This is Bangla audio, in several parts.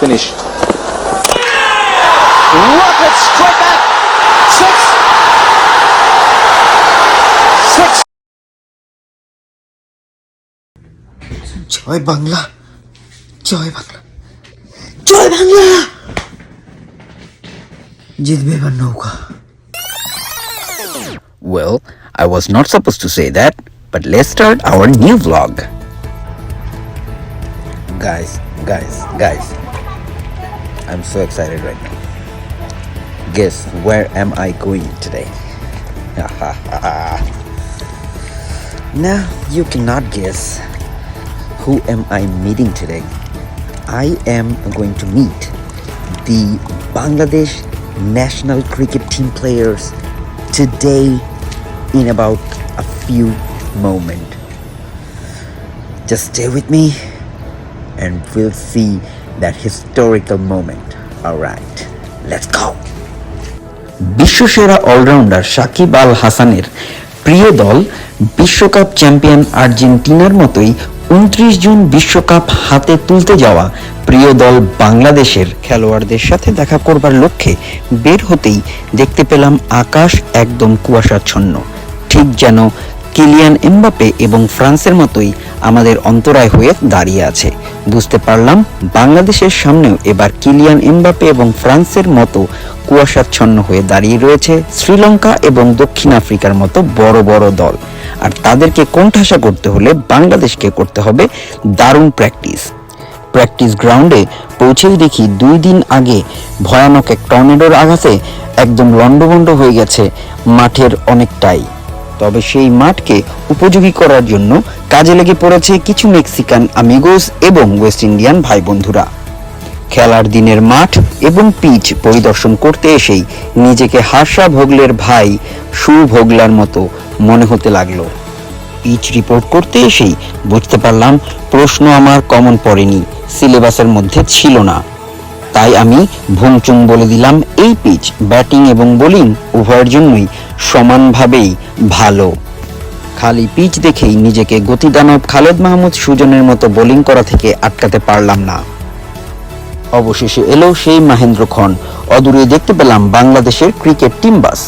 Finish. Rocket straight back. Six. জয় বাংলা, জয় বাংলা, জয় বাংলা। জিতবে এবার নৌকা। Well, I was not supposed to say that, but let's start our new vlog. Guys, I'm so excited right now. Guess where am I going today? Now you cannot guess who am I meeting today. I am going to meet the Bangladesh national cricket team players today in about a few moments. Just stay with me and we'll see that historical moment. Alright, let's go. বিশ্বসেরা অলরাউন্ডার সাকিব আল হাসানের প্রিয় দল বিশ্বকাপ চ্যাম্পিয়ন আর্জেন্টিনার মতোই 29 জুন বিশ্বকাপ হাতে তুলতে যাওয়া প্রিয় দল বাংলাদেশের খেলোয়াড়দের সাথে দেখা করবার লক্ষ্যে বের হতেই দেখতে পেলাম আকাশ একদম কুয়াশাচ্ছন্ন, ঠিক যেন কিলিয়ান এমবাপে এবং ফ্রান্সের মতোই আমাদের অন্তরায় হয়ে দাঁড়িয়ে আছে। বুঝতে পারলাম বাংলাদেশের সামনেও এবার কিলিয়ান এমবাপে এবং ফ্রান্সের মতো কুয়াশাচ্ছন্ন হয়ে দাঁড়িয়ে রয়েছে শ্রীলঙ্কা এবং দক্ষিণ আফ্রিকার মতো বড় বড় দল। আর তাদেরকে কোণঠাসা করতে হলে বাংলাদেশকে করতে হবে দারুণ প্র্যাকটিস গ্রাউন্ডে পৌঁছেই দেখি 2 দিন আগে ভয়ানক এক টর্নেডোর আঘাতে একদম লন্ডভন্ড হয়ে গেছে মাঠের অনেকটাই। তবে সেই মাঠকে উপযোগী করার জন্য কাজে লেগে পড়েছে কিছু মেক্সিকান আমিগোস এবং ওয়েস্ট ইন্ডিয়ান ভাই বন্ধুরা। খেলার দিনের মাঠ এবং পিচ পরিদর্শন করতে এসেই নিজেকে হার্ষা ভোগলের ভাই সুভোগলার মতো মনে হতে লাগলো। পিচ রিপোর্ট করতে এসেই বুঝতে পারলাম প্রশ্ন আমার কমন পড়েনি, সিলেবাসের মধ্যে ছিল না। তাই আমি ভুংচুং বলে দিলাম এই পিচ ব্যাটিং এবং বোলিং উভয়ের জন্যই সমানভাবেই ভালো। খালি পিচ দেখেই নিজেকে গতিদানব খালেদ মাহমুদ সুজনের মতো বোলিং করা থেকে আটকাতে পারলাম না। অবশেষে এলো সেই মহেন্দ্রক্ষণ, অদূরে দেখতে পেলাম বাংলাদেশের ক্রিকেট টিম বাস।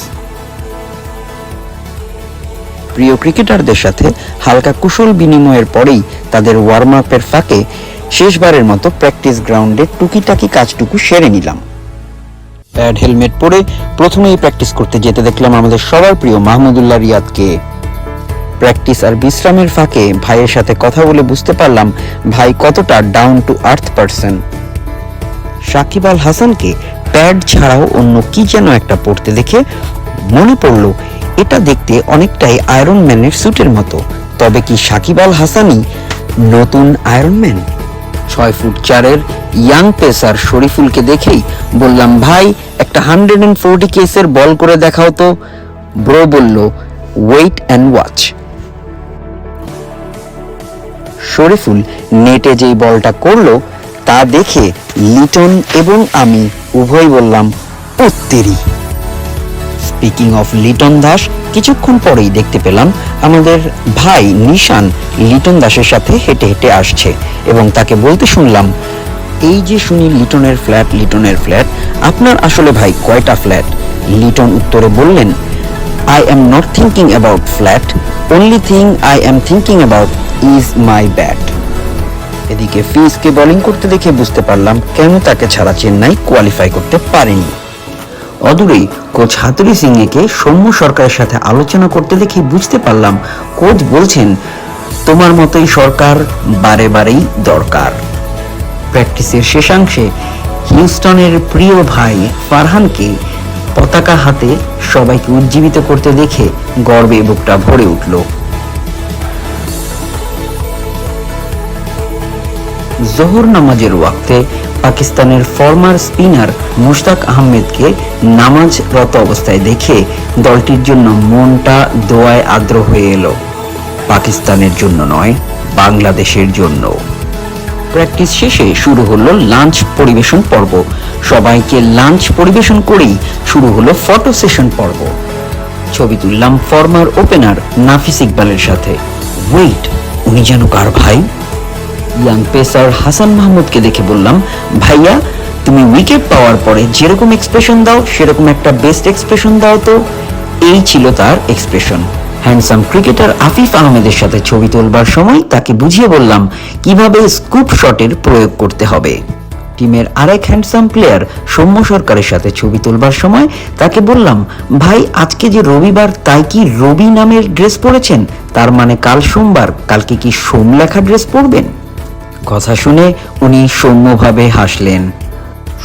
প্রিয় ক্রিকেটারদের সাথে হালকা কুশল বিনিময়ের পরেই তাদের ওয়ার্ম আপের ফাঁকে শেষবারের মতো প্র্যাকটিস গ্রাউন্ডে টুকিটাকি কাজটুকু সেরে নিলাম। প্যাড হেলমেট পরে প্রথমেই প্র্যাকটিস করতে যেতে দেখলাম আমাদের সবার প্রিয় মাহমুদুল্লাহ রিয়াদকে। প্র্যাকটিস আর বিশ্রামের ফাঁকে ভাইয়ের সাথে কথা বলে বুঝতে পারলাম ভাই কতটা down to earth person. Shakib Al হাসানকে প্যাড ছাড়াও অন্য কি যেন একটা পড়তে দেখে মনে পড়লো এটা দেখতে অনেকটাই আয়রন ম্যানের স্যুটের মতো। তবে কি সাকিব আল হাসানই নতুন iron man? 6 foot 4 young pacer শরীফুলকে দেখেই বললাম ভাই একটা 140 কেসের বল করে দেখাও তো। ব্রো বলল ওয়েট অ্যান্ড ওয়াচ। শরীফুল নেটে যেই বলটা করলো তা দেখে লিটন এবং আমি উভয় বললাম উত্তেরি। স্পিকিং অফ লিটন দাস, কিছুক্ষণ পরেই দেখতে পেলাম আমাদের ভাই নিশান লিটন দাসের সাথে হেঁটে হেঁটে আসছে এবং তাকে বলতে শুনলাম এই যে শুনি লিটনের ফ্ল্যাট, আপনার আসলে ভাই কয়টা ফ্ল্যাট? লিটন উত্তরে বললেন I am not thinking about flat, only thing I am thinking about is my bat. এদিকে ফিজকে বোলিং করতে দেখে বুঝতে পারলাম কেন তাকে ছাড়া চেন্নাই কোয়ালিফাই করতে পারেনি। অদূরেই কোচ হাতুড়ি সিংকে সৌম্য সরকারের সাথে আলোচনা করতে দেখে বুঝতে পারলাম কোচ বলছেন তোমার মতোই সরকার বারে বারেই দরকার। প্র্যাকটিসের শেষাংশে হিউস্টনের প্রিয় ভাই ফারহানকে পতাকা হাতে সবাইকে উজ্জীবিত করতে দেখে গর্বে বুকটা ভরে উঠল। জোহর নামাজের ওয়াক্তে পাকিস্তানের ফরমার স্পিনার মুশতাক আহমেদকে নামাজরত অবস্থায় দেখে দলটির জন্য মনটা দোয়ায় আর্দ্র হয়ে এলো। পাকিস্তানের জন্য নয়, বাংলাদেশের জন্য। প্র্যাকটিস শেষে শুরু হলো লাঞ্চ পরিবেশন পর্ব। সবাইকে লাঞ্চ পরিবেশন করেই শুরু হলো ফটো সেশন পর্ব। ছবি তুললাম ফরমার ওপেনার নাফিস ইকবালের সাথে। ওয়েট, উনি যেন কার ভাই? ইয়াং পেসার হাসান মাহমুদকে দেখে বললাম, ভাইয়া তুমি উইকেট পাওয়ার পরে যেরকম এক্সপ্রেশন দাও সেরকম একটা বেস্ট এক্সপ্রেশন দাও তো। এই ছিল তার এক্সপ্রেশন। হ্যান্ডসাম ক্রিকেটার আফিফ আহমেদের সাথে ছবি তোলবার সময় তাকে বুঝিয়ে বললাম কিভাবে স্কুপ শটের প্রয়োগ করতে হবে। টিমের আরেক হ্যান্ডসাম প্লেয়ার সৌম্য সরকারের সাথে ছবি তোলবার সময় তাকে বললাম, ভাই আজকে যে রবিবার তাই কি রবি নামের ড্রেস পরেছেন, তার মানে কাল সোমবার, কালকে কি সোম লেখা ড্রেস পরবেন? কথা শুনে উনি সৌম্যভাবে হাসলেন।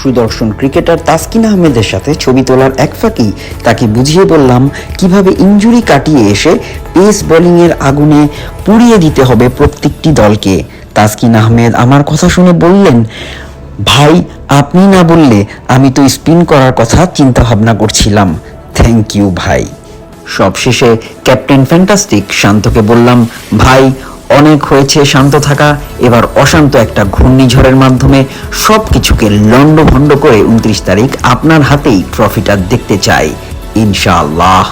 সুদর্শন ক্রিকেটার তাসকিন আহমেদের সাথে ছবি তোলার এক ফাঁকি তাকে বুঝিয়ে বললাম কিভাবে ইনজুরি কাটিয়ে এসে পেস বোলিংয়ের আগুনে পুড়িয়ে দিতে হবে প্রত্যেকটি দলকে। তাসকিন আহমেদ আমার কথা শুনে বললেন, ভাই আপনি না বললে আমি তো স্পিন করার কথা চিন্তা ভাবনা করছিলাম। থ্যাংক ইউ ভাই। সবশেষে ক্যাপ্টেন ফ্যান্টাস্টিক শান্তকে বললাম, ভাই অনেক হয়েছে শান্ত থাকা, এবার অশান্ত একটা ঘূর্ণিঝড়ের মাধ্যমে সবকিছুকে লন্ডভন্ড করে 29 তারিখ আপনার হাতেই ট্রফিটা দেখতে চাই ইনশাআল্লাহ।